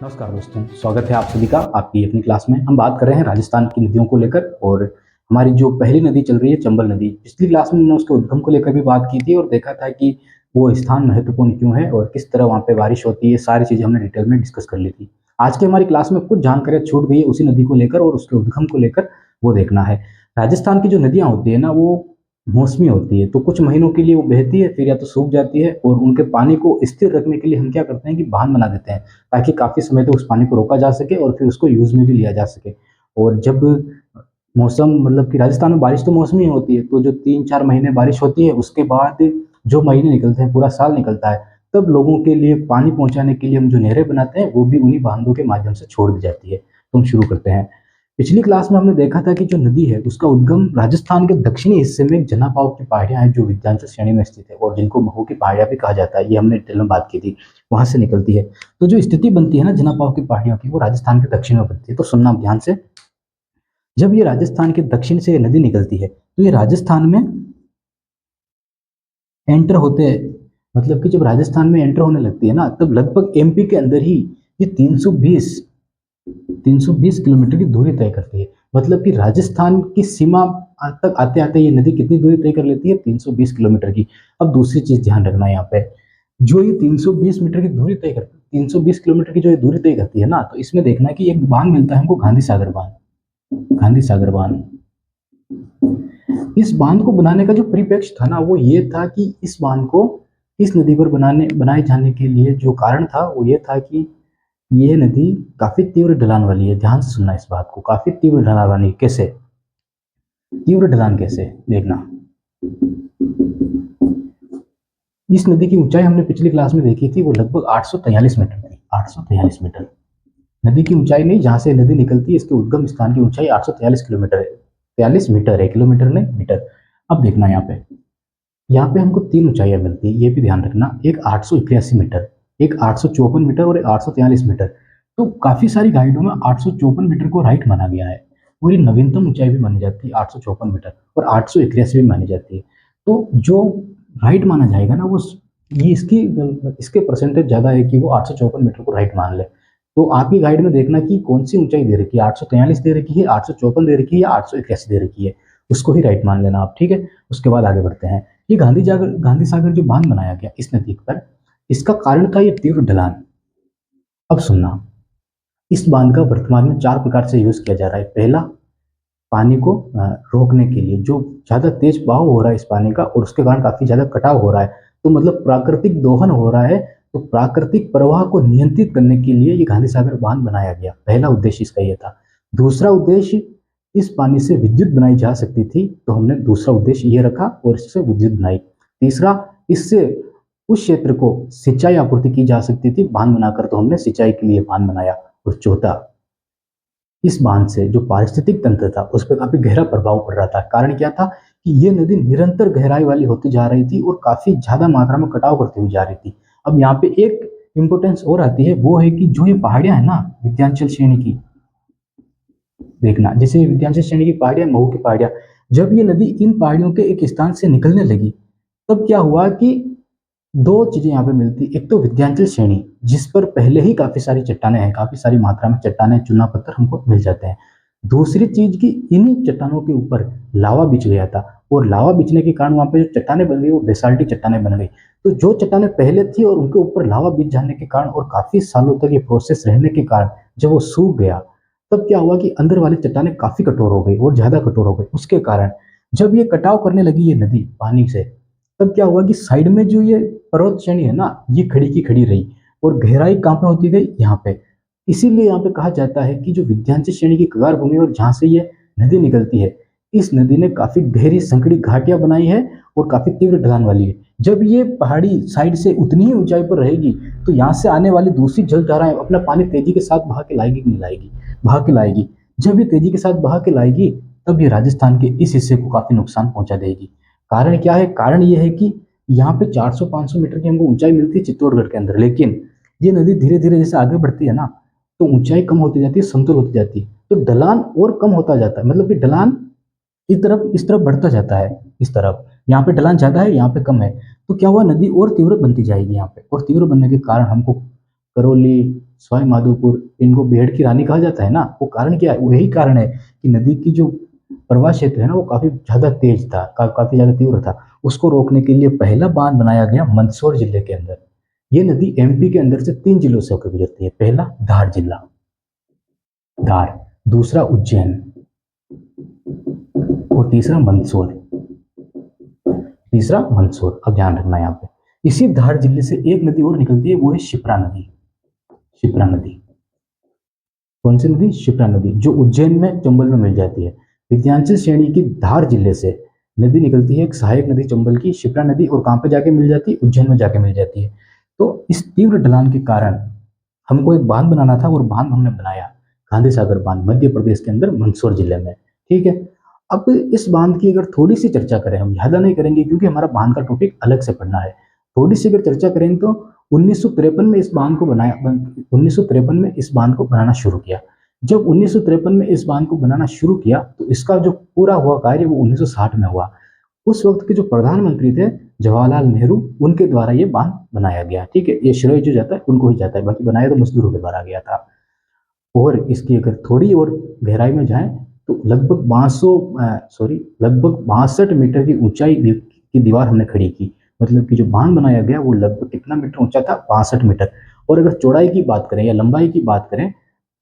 नमस्कार दोस्तों, स्वागत है आप सभी का आपकी अपनी क्लास में। हम बात कर रहे हैं राजस्थान की नदियों को लेकर और हमारी जो पहली नदी चल रही है चंबल नदी। पिछली क्लास में मैंने उसके उद्गम को लेकर भी बात की थी और देखा था कि वो स्थान महत्वपूर्ण क्यों है और किस तरह वहाँ पे बारिश होती है, सारी चीज़ें हमने डिटेल में डिस्कस कर ली थी। आज की हमारी क्लास में कुछ जानकारियाँ छूट गई है उसी नदी को लेकर और उसके उद्गम को लेकर, वो देखना है। राजस्थान की जो नदियाँ होती है ना, वो मौसमी होती है, तो कुछ महीनों के लिए वो बहती है, फिर या तो सूख जाती है और उनके पानी को स्थिर रखने के लिए हम क्या करते हैं कि बांध बना देते हैं, ताकि काफ़ी समय तक उस पानी को रोका जा सके और फिर उसको यूज़ में भी लिया जा सके। और जब मौसम मतलब कि राजस्थान में बारिश तो मौसमी होती है, तो जो 3-4 महीने बारिश होती है, उसके बाद जो महीने निकलते हैं, पूरा साल निकलता है, तब लोगों के लिए पानी पहुँचाने के लिए हम जो नहरें बनाते हैं, वो भी उन्हीं बांधों के माध्यम से छोड़ दी जाती है। तो हम शुरू करते हैं। पिछली क्लास में हमने देखा था कि जो नदी है, उसका उद्गम राजस्थान के दक्षिणी हिस्से में जना पाव की पहाड़ियाँ हैं, जो विंध्याचल श्रेणी में स्थित है और जिनको महू की पहाड़ियाँ भी कहा जाता है। ये हमने डिटेल में बात की थी, वहाँ से निकलती है। तो जो स्थिति बनती है ना जना पाव की पहाड़ियों की, वो राजस्थान के दक्षिण में बनती है। तो सुनना आप ध्यान से, जब ये राजस्थान के दक्षिण से ये नदी निकलती है, तो ये राजस्थान में एंटर होते मतलब कि जब राजस्थान में एंटर होने लगती है ना, तब लगभग एमपी के अंदर ही ये 320 किलोमीटर की दूरी तय करती है। मतलब कि राजस्थान की सीमा तक आते आते ये नदी कितनी दूरी तय कर लेती है, 320 किलोमीटर की। अब दूसरी चीज ध्यान रखना है यहाँ पे, जो ये 320 मीटर की दूरी तय करती है, 320 किलोमीटर की जो ये दूरी तय करती है ना, तो इसमें देखना है कि एक बांध मिलता है हमको, गांधी सागर बांध। गांधी सागर बांध, इस बांध को बनाने का जो परिप्रेक्ष्य था ना, वो ये था कि इस बांध को इस नदी पर बनाए जाने के लिए जो कारण था, वो ये था कि ये नदी काफी तीव्र ढलान वाली है। ध्यान से सुनना इस बात को, काफी तीव्र ढलान वाली। कैसे तीव्र ढलान, कैसे देखना। इस नदी की ऊंचाई हमने पिछली क्लास में देखी थी, वो लगभग 843 मीटर थी। 843 मीटर नदी की ऊंचाई नहीं, जहां से नदी निकलती है, इसके उद्गम स्थान की ऊंचाई 843 किलोमीटर है। 43 मीटर है, किलोमीटर नहीं मीटर। अब देखना यहाँ पे हमको तीन ऊंचाइयां मिलती है, ये भी ध्यान रखना। एक 881 मीटर, एक 854 मीटर और एक 843 मीटर। तो काफी सारी गाइडों में 854 मीटर को राइट माना गया है और ये नवीनतम ऊंचाई भी मानी जाती है 854 मीटर, और 881 भी मानी जाती है। तो जो राइट माना जाएगा ना, वो ये इसके परसेंटेज ज्यादा है कि वो 854 मीटर को राइट मान ले। तो आपकी गाइड में देखना कि कौन सी ऊंचाई दे रखी है, 843 दे रखी है, 854 दे रखी है या 881 दे रखी है, उसको ही राइट मान लेना आप। ठीक है, उसके बाद आगे बढ़ते हैं। ये गांधी सागर जो बांध बनाया गया इस नदी पर, इसका कारण था ये तीव्र ढलान। अब सुनना, इस बांध का वर्तमान में चार प्रकार से यूज किया जा रहा है। पहला, पानी को रोकने के लिए, जो ज्यादा तेज बहाव हो रहा है इस पानी का और उसके कारण काफी ज्यादा कटाव हो रहा है, तो मतलब प्राकृतिक दोहन हो रहा है, तो प्राकृतिक प्रवाह को नियंत्रित करने के लिए ये गांधी सागर बांध बनाया गया। पहला उद्देश्य इसका ये था। दूसरा उद्देश्य, इस पानी से विद्युत बनाई जा सकती थी, तो हमने दूसरा उद्देश्य ये रखा और इससे विद्युत बनाई। तीसरा, इससे उस क्षेत्र को सिंचाई आपूर्ति की जा सकती थी बांध बनाकर, तो हमने सिंचाई के लिए बांध बनाया। और चौथा, इस बांध से जो पारिस्थितिक तंत्र था उस पर काफी गहरा प्रभाव पड़ रहा था। कारण क्या था कि ये नदी निरंतर गहराई वाली होती जा रही थी और काफी ज्यादा मात्रा में कटाव करती हुई जा रही थी। अब यहाँ पे एक इंपॉर्टेंस और आती है, वो है कि जो ये पहाड़ियां है ना विंध्याचल श्रेणी की, देखना, जैसे विंध्याचल श्रेणी की पहाड़ियां, महू की पहाड़ियां, जब ये नदी इन पहाड़ियों के एक स्थान से निकलने लगी, तब क्या हुआ कि दो चीजें यहाँ पे मिलती। एक तो विंध्याचल श्रेणी, जिस पर पहले ही काफी सारी चट्टाने हैं, काफी सारी मात्रा में चट्टाने, चूना पत्थर हमको मिल जाते हैं। दूसरी चीज की, इन्हीं चट्टानों के ऊपर लावा बिछ गया था और लावा बिछने के कारण वहां पे जो चट्टाने बन गई वो बेसाल्टिक चट्टाने बन गई। तो जो चट्टाने पहले थी और उनके ऊपर लावा बिछ जाने के कारण और काफी सालों तक ये प्रोसेस रहने के कारण जब वो सूख गया, तब क्या हुआ कि अंदर वाली चट्टाने काफी कठोर हो गई और ज्यादा कठोर हो गई। उसके कारण जब ये कटाव करने लगी ये नदी पानी से, तब क्या हुआ कि साइड में जो ये पर्वत श्रेणी है ना, ये खड़ी की खड़ी रही और गहराई कहाँ पे होती गई, यहाँ पे। इसीलिए यहाँ पे कहा जाता है कि जो विंध्याचल श्रेणी की कगार भूमि और जहाँ से ये नदी निकलती है, इस नदी ने काफी गहरी संकड़ी घाटियां बनाई है और काफी तीव्र ढलान वाली है। जब ये पहाड़ी साइड से उतनी ही ऊंचाई पर रहेगी, तो यहाँ से आने वाली दूसरी जल धाराएं अपना पानी तेजी के साथ बहा के लाएगी कि नहीं लाएगी, बहा के लाएगी। जब ये तेजी के साथ बहा के लाएगी, तब ये राजस्थान के इस हिस्से को काफी नुकसान पहुंचा देगी। कारण क्या है, कारण ये है कि यहाँ पे 400-500 मीटर की हमको ऊंचाई मिलती है चित्तौड़गढ़ के अंदर, लेकिन ये नदी धीरे धीरे जैसे आगे बढ़ती है ना, तो ऊंचाई कम होती जाती है, समतल होती जाती है, तो ढलान और कम होता जाता है। मतलब कि ढलान इस तरफ बढ़ता जाता है, इस तरफ। यहाँ पे ढलान ज्यादा है, यहाँ पे कम है, तो क्या हुआ, नदी और तीव्र बनती जाएगी यहाँ पे, और तीव्र बनने के कारण हमको करौली, सवाई माधोपुर, इनको बेहद की रानी कहा जाता है ना, वो कारण क्या है? वो यही कारण है कि नदी की जो प्रवाह क्षेत्र है ना वो काफी ज्यादा तेज था, काफी ज्यादा तीव्र था। उसको रोकने के लिए पहला बांध बनाया गया मंदसौर जिले के अंदर। ये नदी एमपी के अंदर से 3 जिलों से होकर गुजरती है। पहला धार जिला, धार, दूसरा उज्जैन और तीसरा मंदसौर, तीसरा मंदसौर। अब ध्यान रखना यहाँ पे, इसी धार जिले से एक नदी और निकलती है, वो है शिप्रा नदी। शिप्रा नदी, कौन सी नदी? शिप्रा नदी, जो उज्जैन में, चंबल में मिल जाती है। विंध्याचल श्रेणी की धार जिले से नदी निकलती है, एक सहायक नदी चंबल की, शिप्रा नदी, और कहाँ पे जाके मिल जाती है? उज्जैन में जाके मिल जाती है। तो इस तीव्र ढलान के कारण हमको एक बांध बनाना था, और बांध हमने बनाया, गांधी सागर बांध, मध्य प्रदेश के अंदर मंदसौर जिले में। ठीक है। अब इस बांध की अगर थोड़ी सी चर्चा करें, हम ज्यादा नहीं करेंगे क्योंकि हमारा बांध का टॉपिक अलग से पढ़ना है। थोड़ी सी अगर चर्चा करें तो 1953 में इस बांध को बनाया, 1953 में इस बांध को बनाना शुरू किया। जब 1953 में इस बांध को बनाना शुरू किया तो इसका जो पूरा हुआ कार्य वो 1960 में हुआ। उस वक्त के जो प्रधानमंत्री थे जवाहरलाल नेहरू, उनके द्वारा ये बांध बनाया गया। ठीक है, ये श्रेय जो जाता है उनको ही जाता है, बाकी बनाया तो मजदूरों के द्वारा गया था। और इसकी अगर थोड़ी और गहराई में जाएं तो लगभग 62 मीटर की ऊंचाई की दीवार हमने खड़ी की। मतलब कि जो बांध बनाया गया वो लगभग कितना मीटर ऊंचा था? 62 मीटर। और अगर चौड़ाई की बात करें या लंबाई की बात करें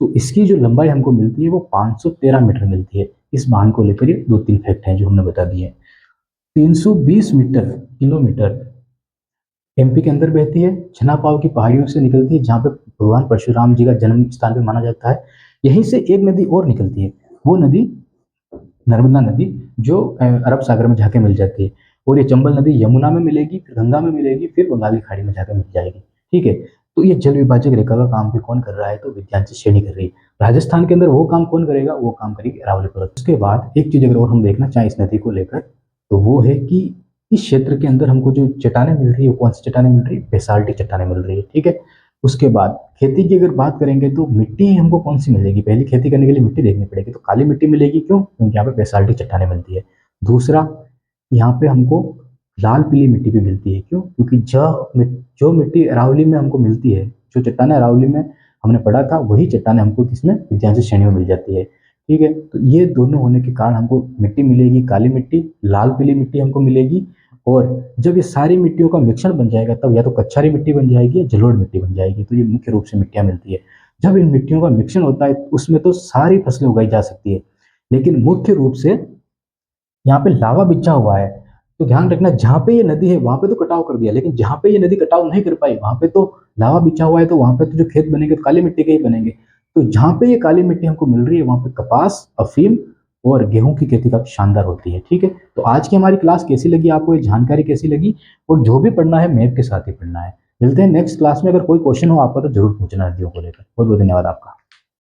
तो इसकी जो लंबाई हमको मिलती है वो 513 मीटर मिलती है। इस बांध को लेकर ये 2-3 फैक्ट हैं जो हमने बता दिए। 320 मीटर किलोमीटर एमपी के अंदर बहती है, छनापाव की पहाड़ियों से निकलती है, जहाँ पे भगवान परशुराम जी का जन्म स्थान भी माना जाता है। यहीं से एक नदी और निकलती है, वो नदी नर्मदा नदी, जो अरब सागर में जाके मिल जाती है। और ये चंबल नदी यमुना में मिलेगी, फिर गंगा में मिलेगी, फिर बंगाल की खाड़ी में जाकर मिल जाएगी। ठीक है। तो ये जल विभाजक रेखा का काम भी कौन कर रहा है? तो विंध्याचल श्रेणी कर रही है। राजस्थान के अंदर वो काम कौन करेगा? वो काम करेगी अरावली पर्वत। उसके बाद एक चीज अगर और हम देखना चाहें इस नदी को लेकर, तो वो है कि इस क्षेत्र के अंदर हमको जो चट्टानें मिल रही है, कौन सी चट्टानें मिल रही है? बेसाल्टिक चट्टानें मिल रही है। ठीक है। उसके बाद खेती की अगर बात करेंगे तो मिट्टी हमको कौन सी मिलेगी? पहली खेती करने के लिए मिट्टी देखनी पड़ेगी, तो काली मिट्टी मिलेगी। क्यों? क्योंकि यहाँ पे बेसाल्टिक चट्टानें मिलती है। दूसरा, यहाँ पे हमको लाल पीली मिट्टी भी मिलती है। क्यों? क्योंकि जो मिट्टी अरावली में हमको मिलती है, जो चट्टानें अरावली में हमने पढ़ा था, वही चट्टानें हमको किसमें? विंध्याचल श्रेणी में मिल जाती है। ठीक है। तो ये दोनों होने के कारण हमको मिट्टी मिलेगी, काली मिट्टी, लाल पीली मिट्टी हमको मिलेगी। और जब ये सारी मिट्टियों का मिश्रण बन जाएगा तब या तो कच्छारी मिट्टी बन जाएगी या जलोढ़ मिट्टी बन जाएगी। तो ये मुख्य रूप से मिट्टियां मिलती है। जब इन मिट्टियों का मिश्रण होता है उसमें तो सारी फसलें उगाई जा सकती है, लेकिन मुख्य रूप से यहाँ पे लावा बिछा हुआ है। तो ध्यान रखना, जहाँ पे ये नदी है वहां पे तो कटाव कर दिया, लेकिन जहाँ पे ये नदी कटाव नहीं कर पाई वहां पे तो लावा बिछा हुआ है, तो वहां पे तो जो खेत बनेंगे तो काली मिट्टी के ही बनेंगे। तो जहाँ पे ये काली मिट्टी हमको मिल रही है वहां पे कपास, अफीम और गेहूं की खेती काफी शानदार होती है। ठीक है। तो आज की हमारी क्लास कैसी लगी आपको? ये जानकारी कैसी लगी? और जो भी पढ़ना है मैप के साथ ही पढ़ना है। मिलते हैं नेक्स्ट क्लास में। अगर कोई क्वेश्चन हो आपका तो जरूर पूछना नदियों को लेकर। बहुत बहुत धन्यवाद आपका।